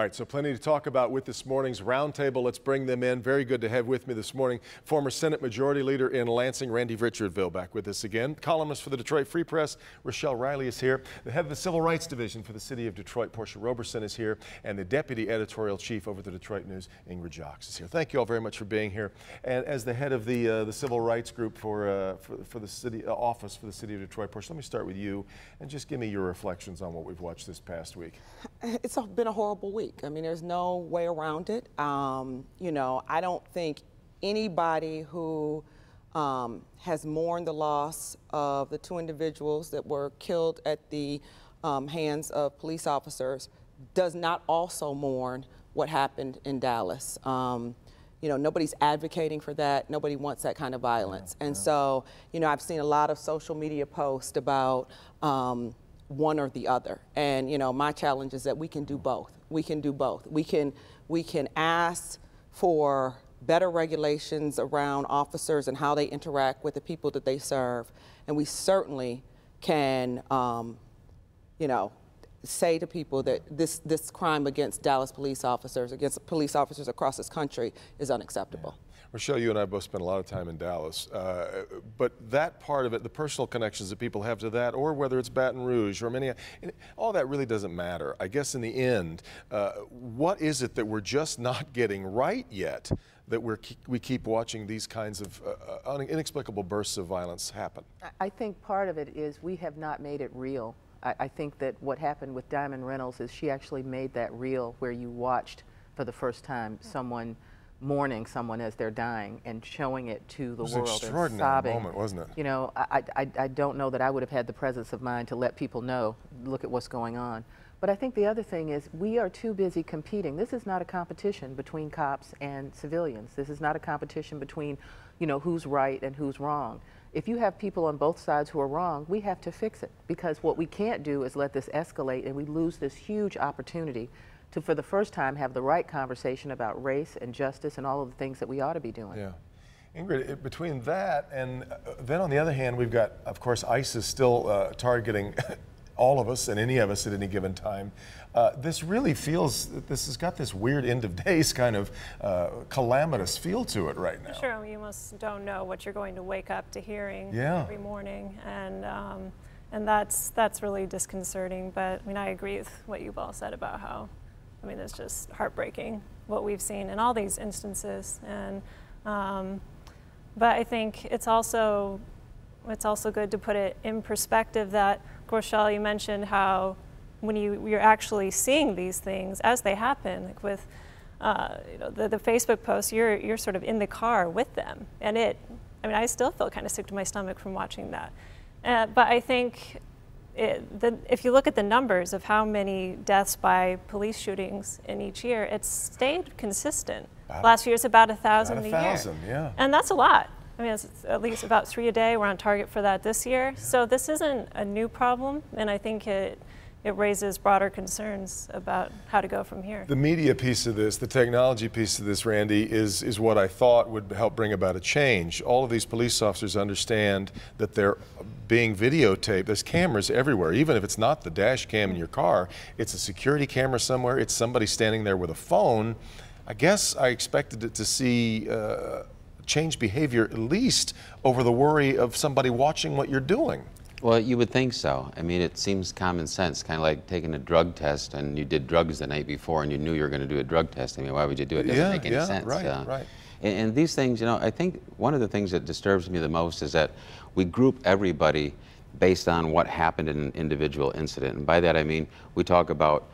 All right, so plenty to talk about with this morning's roundtable. Let's bring them in. Very good to have with me this morning former Senate Majority Leader in Lansing, Randy Richardville, back with us again. Columnist for the Detroit Free Press, Rochelle Riley is here. The head of the Civil Rights Division for the City of Detroit, Portia Roberson, is here. And the Deputy Editorial Chief over the Detroit News, Ingrid Jacques, is here. Thank you all very much for being here. And as the head of the Civil Rights Group for the City Office for the City of Detroit, Portia, let me start with you and just give me your reflections on what we've watched this past week. It's been a horrible week. I mean, there's no way around it. You know, I don't think anybody who has mourned the loss of the two individuals that were killed at the hands of police officers does not also mourn what happened in Dallas. You know, nobody's advocating for that. Nobody wants that kind of violence. And so, you know, I've seen a lot of social media posts about one or the other. And, you know, my challenge is that we can do both. We can do both. We can ask for better regulations around officers and how they interact with the people that they serve. And we certainly can, you know, say to people that this crime against Dallas police officers, against police officers across this country, is unacceptable. Yeah. Rochelle, you and I both spent a lot of time in Dallas, but that part of it, the personal connections that people have to that, or whether it's Baton Rouge or many, all that really doesn't matter. I guess in the end, what is it that we're just not getting right yet that we keep watching these kinds of inexplicable bursts of violence happen? I think part of it is we have not made it real. I think that what happened with Diamond Reynolds is she actually made that real, where you watched for the first time someone mourning someone as they're dying and showing it to the world. It was an extraordinary moment, wasn't it? You know, I don't know that I would have had the presence of mind to let people know, look at what's going on. But I think the other thing is we are too busy competing. This is not a competition between cops and civilians. This is not a competition between, you know, who's right and who's wrong. If you have people on both sides who are wrong, we have to fix it, because what we can't do is let this escalate and we lose this huge opportunity to, for the first time, have the right conversation about race and justice and all of the things that we ought to be doing. Yeah. Ingrid, between that and then on the other hand, we've got, of course, ISIS still targeting all of us and any of us at any given time. This really feels, this has got this weird end of days kind of calamitous feel to it right now. Sure, you almost don't know what you're going to wake up to hearing every morning, and that's really disconcerting. But I mean, I agree with what you've all said about how, I mean, it's just heartbreaking what we've seen in all these instances. And but I think it's also good to put it in perspective that, of course, Rochelle, you mentioned how when you're actually seeing these things as they happen, like with you know, the Facebook posts, you're sort of in the car with them, and I mean, I still feel kind of sick to my stomach from watching that. But I think if you look at the numbers of how many deaths by police shootings in each year, it's stayed consistent. Last year it's about 1,000 a year. 1,000, yeah. And that's a lot. I mean, it's at least about 3 a day. We're on target for that this year. So this isn't a new problem, and I think it raises broader concerns about how to go from here. The media piece of this, the technology piece of this, Randy, is what I thought would help bring about a change. All of these police officers understand that they're being videotaped. There's cameras everywhere, even if it's not the dash cam in your car. It's a security camera somewhere. It's somebody standing there with a phone. I guess I expected it to see change behavior, at least over the worry of somebody watching what you're doing. Well, you would think so. I mean, it seems common sense, kind of like taking a drug test and you did drugs the night before and you knew you were going to do a drug test. I mean, why would you do it? It doesn't make any sense. Right. And these things, you know, I think one of the things that disturbs me the most is that we group everybody based on what happened in an individual incident. And by that I mean, we talk about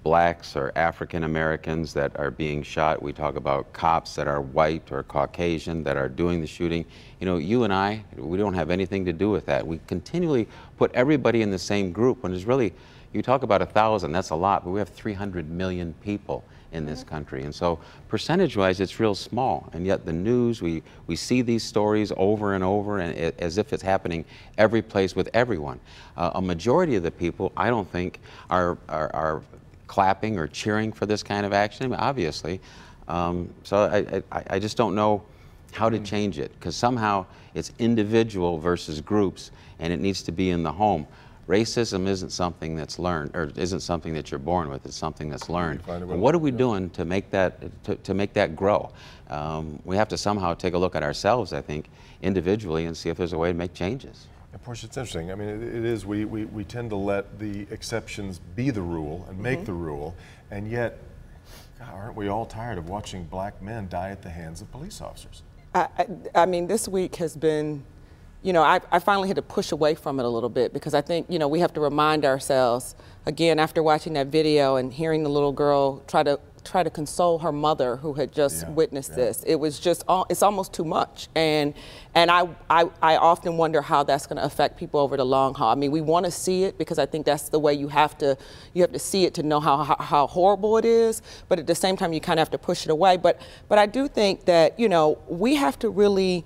blacks or African Americans that are being shot. We talk about cops that are white or Caucasian that are doing the shooting. You know, you and I, we don't have anything to do with that. We continually put everybody in the same group when it's really, you talk about 1,000, that's a lot, but we have 300 million people in this country. And so percentage-wise, it's real small. And yet the news, we see these stories over and over, and as if it's happening every place with everyone. A majority of the people, I don't think, are clapping or cheering for this kind of action, obviously. So I just don't know how to change it, because somehow it's individual versus groups, and it needs to be in the home. Racism isn't something that's learned, or isn't something that you're born with. It's something that's learned. What are we doing to make that grow? We have to somehow take a look at ourselves, I think, individually, and see if there's a way to make changes. And Portia, it's interesting. I mean, it is. We tend to let the exceptions be the rule and make the rule, and yet, God, aren't we all tired of watching black men die at the hands of police officers? I mean, this week has been, you know, I finally had to push away from it a little bit, because I think, you know, we have to remind ourselves, again, after watching that video and hearing the little girl try to console her mother who had just witnessed this. It was just, it's almost too much. And I often wonder how that's going to affect people over the long haul. I mean, we want to see it because I think that's the way you have to see it to know how horrible it is. But at the same time, you kind of have to push it away. But I do think that, you know, we have to really,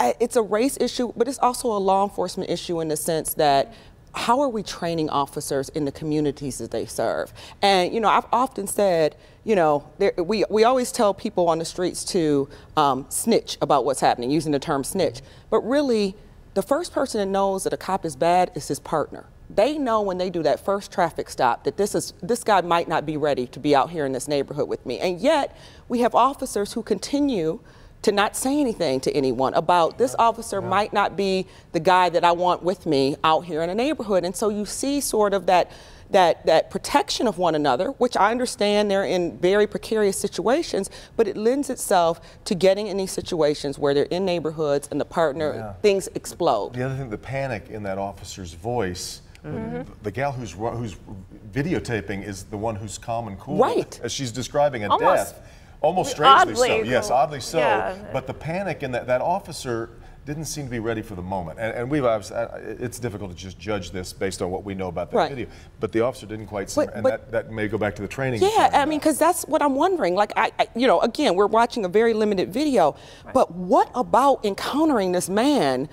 it's a race issue, but it's also a law enforcement issue in the sense that how are we training officers in the communities that they serve? And, you know, I've often said, you know, we always tell people on the streets to snitch about what's happening, using the term snitch. But really, the first person that knows that a cop is bad is his partner. They know when they do that first traffic stop that this guy might not be ready to be out here in this neighborhood with me. And yet, we have officers who continue to not say anything to anyone about this officer might not be the guy that I want with me out here in a neighborhood. And so you see sort of that protection of one another, which I understand they're in very precarious situations, but it lends itself to getting in these situations where they're in neighborhoods and the partner, things explode. The other thing, the panic in that officer's voice, the gal who's videotaping is the one who's calm and cool as she's describing a death. Almost strangely so, yes, oddly so. Yeah. But the panic in that officer didn't seem to be ready for the moment. And we've obviously, it's difficult to just judge this based on what we know about that video. But the officer didn't quite see, and that may go back to the training. Yeah, I mean, because that's what I'm wondering. Like, you know, again, we're watching a very limited video, but what about encountering this man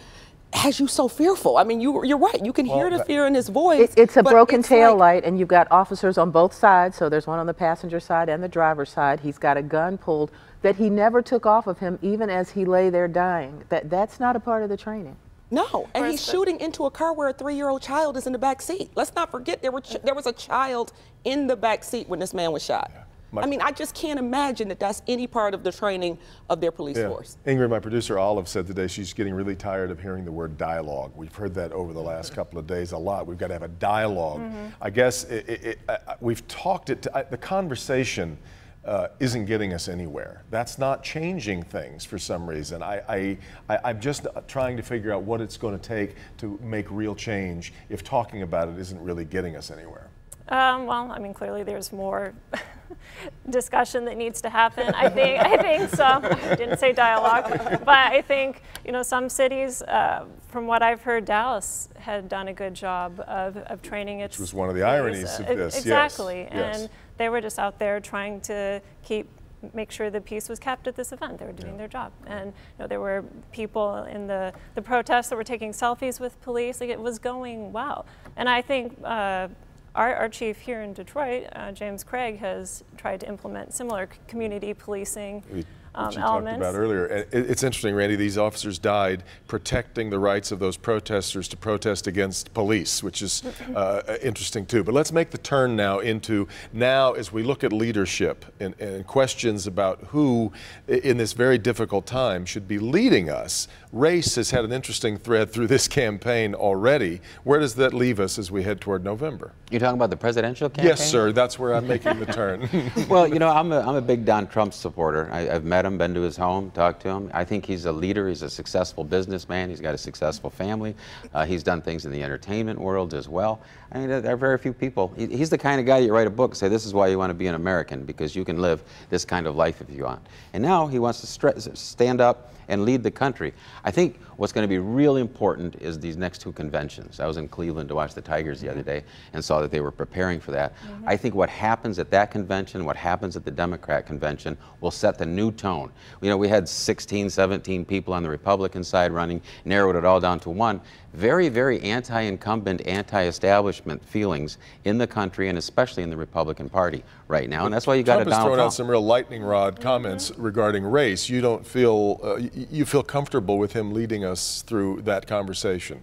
has you so fearful? I mean, you're right. You can hear the fear in his voice. It's a broken tail light, and you've got officers on both sides. So there's one on the passenger side and the driver's side. He's got a gun pulled that he never took off of him, even as he lay there dying. That's not a part of the training. No, and he's shooting into a car where a 3-year-old child is in the back seat. Let's not forget there was a child in the back seat when this man was shot. I mean, I just can't imagine that that's any part of the training of their police force. Ingrid, my producer Olive, said today she's getting really tired of hearing the word dialogue. We've heard that over the last couple of days a lot. We've got to have a dialogue. I guess we've talked it to, the conversation isn't getting us anywhere. That's not changing things for some reason. I'm just trying to figure out what it's going to take to make real change if talking about it isn't really getting us anywhere. Well, I mean, clearly there's more discussion that needs to happen. I think so. I didn't say dialogue, but I think, you know, some cities, from what I've heard, Dallas had done a good job of training its. Which was one of the ironies of this. Exactly, yes. And they were just out there trying to make sure the peace was kept at this event. They were doing their job. And you know, there were people in the protests that were taking selfies with police. Like, it was going well. And I think our chief here in Detroit, James Craig, has tried to implement similar community policing elements. Talked about earlier. And it's interesting, Randy, these officers died protecting the rights of those protesters to protest against police, which is interesting too. But let's make the turn now as we look at leadership and questions about who in this very difficult time should be leading us. Race has had an interesting thread through this campaign already. Where does that leave us as we head toward November? You're talking about the presidential campaign? Yes, sir. That's where I'm making the turn. Well, you know, I'm a big Don Trump supporter. I've met him, been to his home, talked to him. I think he's a leader. He's a successful businessman. He's got a successful family. He's done things in the entertainment world as well. I mean, there are very few people. He's the kind of guy you write a book and say, this is why you want to be an American, because you can live this kind of life if you want. And now he wants to stand up and lead the country. I think what's going to be really important is these next two conventions. I was in Cleveland to watch the Tigers the other day and saw that they were preparing for that. I think what happens at that convention, what happens at the Democrat convention, will set the new tone. You know, we had 16, 17 people on the Republican side running, narrowed it all down to one. Very, very anti-incumbent, anti-establishment feelings in the country and especially in the Republican Party right now, and that's why you got Trump a has Donald thrown Trump. out some real lightning rod comments regarding race. You don't feel you feel comfortable with him leading us through that conversation?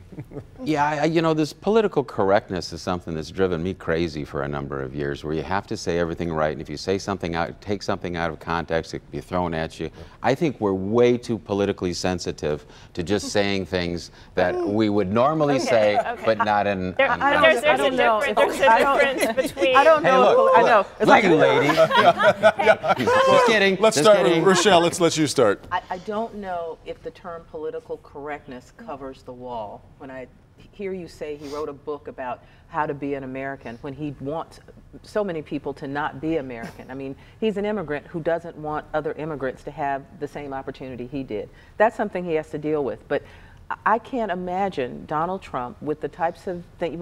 Yeah, you know, this political correctness is something that's driven me crazy for a number of years, where you have to say everything right, and if you say something out, take something out of context, it can be thrown at you. I think we're way too politically sensitive to just saying things that we would normally say, but not in. There's a difference between. I don't know. Hey, look, I know. It's like you lady. Just kidding. Let's just start kidding. with Rochelle. Let's let you start. I don't know if the term political correctness covers the wall. When I hear you say he wrote a book about how to be an American, when he wants so many people to not be American. I mean, he's an immigrant who doesn't want other immigrants to have the same opportunity he did. That's something he has to deal with. But I can't imagine Donald Trump with the types of things,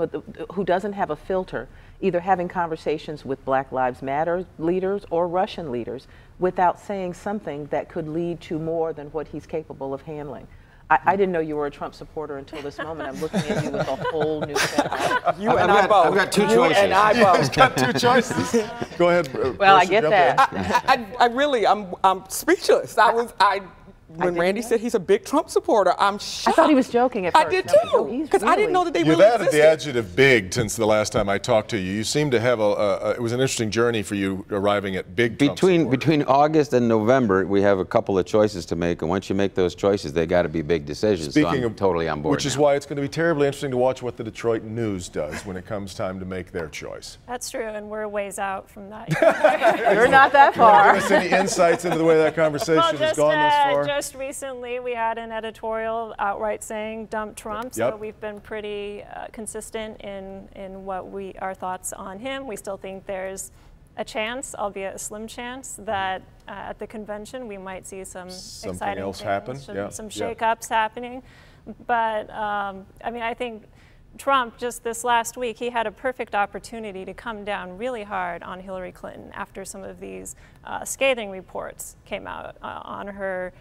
who doesn't have a filter, either having conversations with Black Lives Matter leaders or Russian leaders without saying something that could lead to more than what he's capable of handling. I didn't know you were a Trump supporter until this moment. I'm looking at you with a whole new set of You and I both. I've got two You choices. and I both. Got two choices. Go ahead. Well, I Percy, get jump that. in. I really, I'm speechless. When Randy said he's a big Trump supporter, I'm shocked. I thought he was joking at first. I did No, too, he's because I didn't really- know that they You've really added existed. the adjective big since the last time I talked to you. You seem to have it was an interesting journey for you arriving at big Trump supporter. Between August and November, we have a couple of choices to make, and once you make those choices, they got to be big decisions. So I'm totally on board. Which is now. why it's going to be terribly interesting to watch what the Detroit News does when it comes time to make their choice. That's true, and we're a ways out from that. You're not that far. Give us any insights into the way that conversation Well, has gone thus far? just recently we had an editorial outright saying dump Trump, so Yep. we've been pretty consistent in what our thoughts on him. We still think there's a chance, albeit a slim chance, that at the convention we might see some exciting else things, happen. some Yeah. shakeups happening. But I mean, I think Trump, just this last week, he had a perfect opportunity to come down really hard on Hillary Clinton after some of these scathing reports came out on her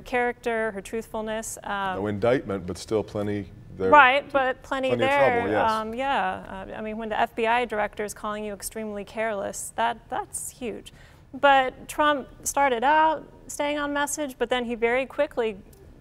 character, her truthfulness. No indictment, but still plenty there. Right, but plenty Plenty of there. trouble, yes. Yeah, I mean, when the FBI director is calling you extremely careless, that's huge. But Trump started out staying on message, but then he very quickly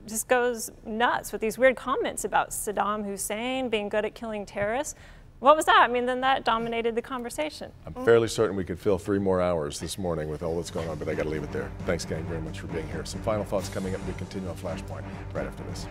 just goes nuts with these weird comments about Saddam Hussein being good at killing terrorists. What was that? I mean, then that dominated the conversation. I'm fairly certain we could fill 3 more hours this morning with all that's going on, but I got to leave it there. Thanks, gang, very much for being here. Some final thoughts coming up. We continue on Flashpoint right after this.